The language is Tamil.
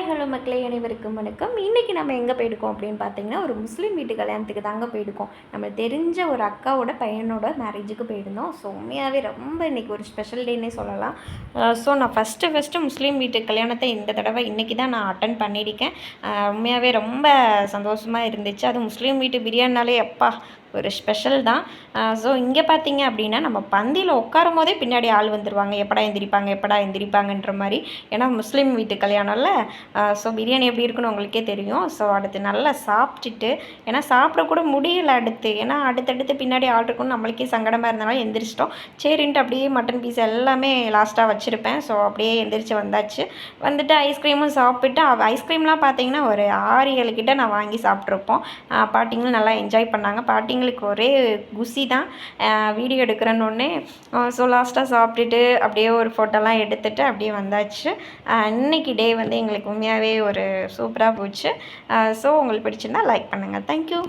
ஹாய் ஹலோ மக்களே, அனைவருக்கும் வணக்கம். இன்றைக்கி நம்ம எங்கே போயிருக்கோம் அப்படின்னு பார்த்தீங்கன்னா, ஒரு முஸ்லீம் வீட்டு கல்யாணத்துக்கு தாங்க போயிருக்கோம். நம்ம தெரிஞ்ச ஒரு அக்காவோட பையனோட மேரேஜுக்கு போயிருந்தோம். ஸோ உண்மையாகவே ரொம்ப இன்றைக்கி ஒரு ஸ்பெஷல் டேன்னே சொல்லலாம். ஸோ நான் ஃபஸ்ட்டு முஸ்லீம் வீட்டு கல்யாணத்தை இந்த தடவை இன்றைக்கி தான் நான் அட்டன் பண்ணியிருக்கேன். உண்மையாகவே ரொம்ப சந்தோஷமாக இருந்துச்சு. அது முஸ்லீம் வீட்டு பிரியாணினாலே அப்பா ஒரு ஸ்பெஷல் தான். ஸோ இங்கே பார்த்தீங்க அப்படின்னா, நம்ம பந்தியில் உட்காரும் போதே பின்னாடி ஆள் வந்துடுவாங்க. எப்படா எந்திரிப்பாங்கன்ற மாதிரி. ஏன்னா முஸ்லீம் வீட்டு கல்யாணம்ல. ஸோ பிரியாணி எப்படி இருக்குன்னு உங்களுக்கே தெரியும். ஸோ அடுத்து நல்லா சாப்பிட்டுட்டு, ஏன்னா சாப்பிடக்கூட முடியலை அடுத்து. ஏன்னா அடுத்தடுத்து பின்னாடி ஆள் இருக்குன்னு நம்மளுக்கே சங்கடமாக இருந்தனால எந்திரிச்சிட்டோம். சரின்ட்டு அப்படியே மட்டன் பீஸ் எல்லாமே லாஸ்ட்டாக வச்சுருப்பேன். ஸோ அப்படியே எந்திரிச்சு வந்தாச்சு. வந்துட்டு ஐஸ்கிரீமும் சாப்பிட்டு, ஐஸ்கிரீம்லாம் பார்த்தீங்கன்னா ஒரு 6-7 கிட்ட நான் வாங்கி சாப்பிட்ருப்போம். பாட்டிங்களும் நல்லா என்ஜாய் பண்ணாங்க. பாட்டிங்களுக்கு ஒரே குஷி தான் வீடியோ எடுக்கிறேன்னொன்னே. ஸோ லாஸ்ட்டாக சாப்பிட்டுட்டு அப்படியே ஒரு ஃபோட்டோலாம் எடுத்துகிட்டு அப்படியே வந்தாச்சு. இன்னைக்கு டே வந்து எங்களுக்கு உண்மையாகவே ஒரு சூப்பராக போச்சு. ஸோ உங்களுக்கு பிடிச்சிருந்தா லைக் பண்ணுங்கள். தேங்க்யூ.